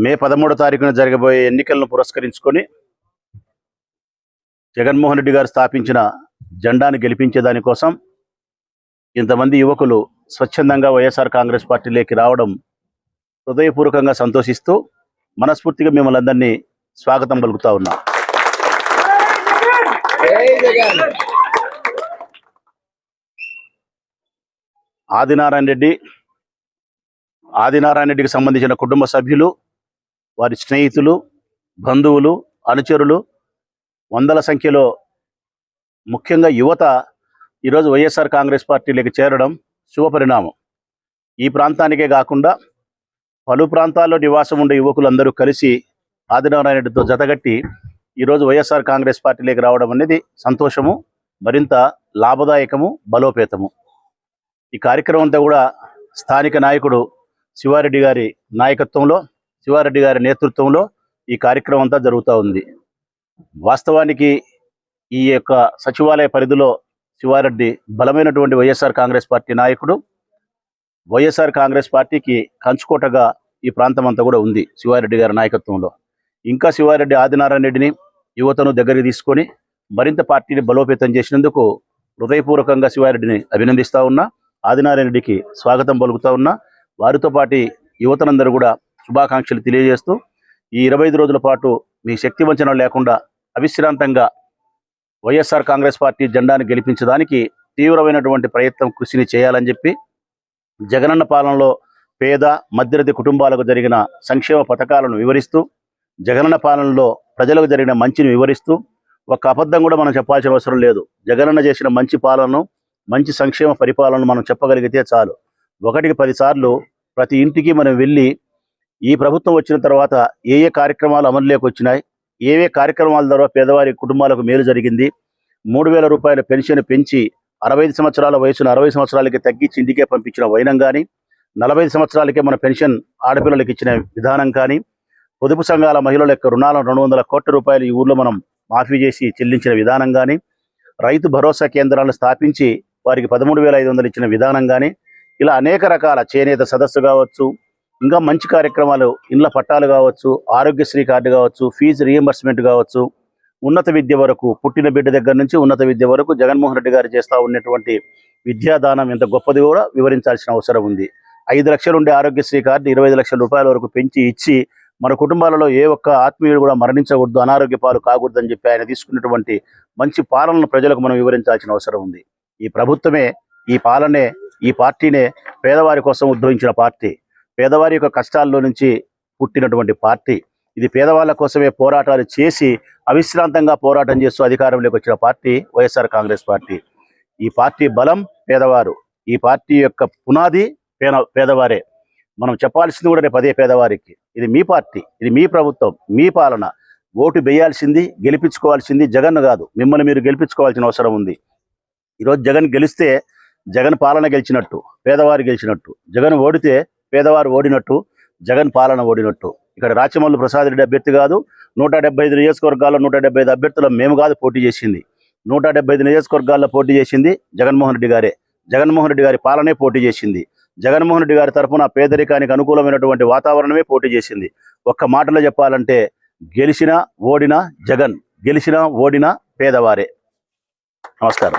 మే 13వ తారీఖున జరగబోయే ఎన్నికలను పురస్కరించుకొని జగన్మోహన్ రెడ్డి గారు స్థాపించిన జెండాను గెలిపించే దానికోసం ఇంతమంది యువకులు స్వచ్ఛందంగా వైఎస్ఆర్ కాంగ్రెస్ పార్టీలోకి రావడం హృదయపూర్వకంగా సంతోషిస్తూ మనస్ఫూర్తిగా మిమ్మల్ని అందరినీ స్వాగతం పలుకుతా ఉన్నా. ఆదినారాయణ రెడ్డికి సంబంధించిన కుటుంబ సభ్యులు, వారి స్నేహితులు, బంధువులు, అనుచరులు వందల సంఖ్యలో, ముఖ్యంగా యువత ఈరోజు వైఎస్ఆర్ కాంగ్రెస్ పార్టీలోకి చేరడం శుభపరిణామం. ఈ ప్రాంతానికే కాకుండా పలు ప్రాంతాల్లో నివాసం ఉండే యువకులందరూ కలిసి ఆదినారాయణ రెడ్డితో జతగట్టి ఈరోజు వైఎస్ఆర్ కాంగ్రెస్ పార్టీలోకి రావడం అనేది సంతోషము, మరింత లాభదాయకము, బలోపేతము. ఈ కార్యక్రమం అంతా కూడా స్థానిక నాయకుడు శివారెడ్డి గారి నాయకత్వంలో, శివారెడ్డి గారి నేతృత్వంలో ఈ కార్యక్రమం అంతా జరుగుతూ ఉంది. వాస్తవానికి ఈ యొక్క సచివాలయ పరిధిలో శివారెడ్డి బలమైనటువంటి వైఎస్ఆర్ కాంగ్రెస్ పార్టీ నాయకుడు. వైఎస్ఆర్ కాంగ్రెస్ పార్టీకి కంచుకోటగా ఈ ప్రాంతం అంతా కూడా ఉంది శివారెడ్డి గారి నాయకత్వంలో. ఇంకా శివారెడ్డి ఆదినారాయణ రెడ్డిని, యువతను దగ్గరికి తీసుకొని మరింత పార్టీని బలోపేతం చేసినందుకు హృదయపూర్వకంగా శివారెడ్డిని అభినందిస్తూ ఉన్నా. ఆదినారాయణ రెడ్డికి స్వాగతం పలుకుతూ ఉన్నా. వారితో పాటు యువతనందరూ కూడా శుభాకాంక్షలు తెలియజేస్తూ ఈ 25 రోజుల పాటు మీ శక్తి వంచన లేకుండా అవిశ్రాంతంగా వైఎస్ఆర్ కాంగ్రెస్ పార్టీ జెండాను గెలిపించడానికి తీవ్రమైనటువంటి ప్రయత్నం, కృషిని చేయాలని చెప్పి జగనన్న పాలనలో పేద మధ్యతరగతి కుటుంబాలకు జరిగిన సంక్షేమ పథకాలను వివరిస్తూ, జగనన్న పాలనలో ప్రజలకు జరిగిన మంచిని వివరిస్తూ, ఒక అబద్ధం కూడా మనం చెప్పాల్సిన అవసరం లేదు. జగనన్న చేసిన మంచి పాలనను, మంచి సంక్షేమ పరిపాలనను మనం చెప్పగలిగితే చాలు. 1కి 10 సార్లు ప్రతి ఇంటికి మనం వెళ్ళి ఈ ప్రభుత్వం వచ్చిన తర్వాత ఏ కార్యక్రమాలు అమలులోకి వచ్చినాయి, ఏ కార్యక్రమాల ద్వారా పేదవారి కుటుంబాలకు మేలు జరిగింది, 3,000 రూపాయల పెన్షన్ పెంచి 65 సంవత్సరాల వయసును 60 సంవత్సరాలకి తగ్గించి ఇంటికే పంపించిన వైనం కానీ, 45 సంవత్సరాలకే మన పెన్షన్ ఆడపిల్లలకి ఇచ్చిన విధానం కానీ, పొదుపు సంఘాల మహిళల యొక్క రుణాలను 200 కోట్ల రూపాయలు ఈ ఊర్లో మనం మాఫీ చేసి చెల్లించిన విధానం కానీ, రైతు భరోసా కేంద్రాలను స్థాపించి వారికి 13,500 ఇచ్చిన విధానం కానీ, ఇలా అనేక రకాల చేనేత సదస్సు కావచ్చు, ఇంకా మంచి కార్యక్రమాలు, ఇండ్ల పట్టాలు కావచ్చు, ఆరోగ్యశ్రీ కార్డు కావచ్చు, ఫీజు రీఎంబర్స్మెంట్ కావచ్చు, ఉన్నత విద్య వరకు, పుట్టిన బిడ్డ దగ్గర నుంచి ఉన్నత విద్య వరకు జగన్మోహన్ రెడ్డి గారు చేస్తూ ఉన్నటువంటి విద్యాదానం ఎంత గొప్పది కూడా వివరించాల్సిన అవసరం ఉంది. 5 లక్షలు ఉండే ఆరోగ్యశ్రీ కార్డు 25 లక్షల రూపాయల వరకు పెంచి ఇచ్చి మన కుటుంబాలలో ఏ ఒక్క ఆత్మీయుడు కూడా మరణించకూడదు, అనారోగ్య పాలు కాకూడదు అని చెప్పి ఆయన తీసుకున్నటువంటి మంచి పాలనను ప్రజలకు మనం వివరించాల్సిన అవసరం ఉంది. ఈ ప్రభుత్వమే, ఈ పాలనే, ఈ పార్టీనే పేదవారి కోసం ఉద్భవించిన పార్టీ, పేదవారి యొక్క కష్టాల్లో నుంచి పుట్టినటువంటి పార్టీ. ఇది పేదవాళ్ళ కోసమే పోరాటాలు చేసి అవిశ్రాంతంగా పోరాటం చేస్తూ అధికారంలోకి వచ్చిన పార్టీ వైఎస్ఆర్ కాంగ్రెస్ పార్టీ. ఈ పార్టీ బలం పేదవారు, ఈ పార్టీ యొక్క పునాది పేదవారే. మనం చెప్పాల్సింది కూడా రేపు అదే పేదవారికి. ఇది మీ పార్టీ, ఇది మీ ప్రభుత్వం, మీ పాలన. ఓటు వేయాల్సింది, గెలిపించుకోవాల్సింది జగన్ కాదు, మిమ్మల్ని మీరు గెలిపించుకోవాల్సిన అవసరం ఉంది. ఈరోజు జగన్ గెలిస్తే జగన్ పాలన గెలిచినట్టు, పేదవారు గెలిచినట్టు. జగన్ ఓడితే పేదవారు ఓడినట్టు, జగన్ పాలన ఓడినట్టు. ఇక్కడ రాచమల్లు ప్రసాద్ రెడ్డి అభ్యర్థి కాదు, 175 నియోజకవర్గాల్లో 170 అభ్యర్థులు మేము కాదు పోటీ చేసింది. 175 నియోజకవర్గాల్లో పోటీ చేసింది జగన్మోహన్ రెడ్డి గారే. జగన్మోహన్ రెడ్డి గారి పాలనే పోటీ చేసింది. జగన్మోహన్ రెడ్డి గారి తరఫున పేదరికానికి అనుకూలమైనటువంటి వాతావరణమే పోటీ చేసింది. ఒక్క మాటలో చెప్పాలంటే గెలిచినా ఓడినా జగన్, గెలిచినా ఓడినా పేదవారే. నమస్కారం.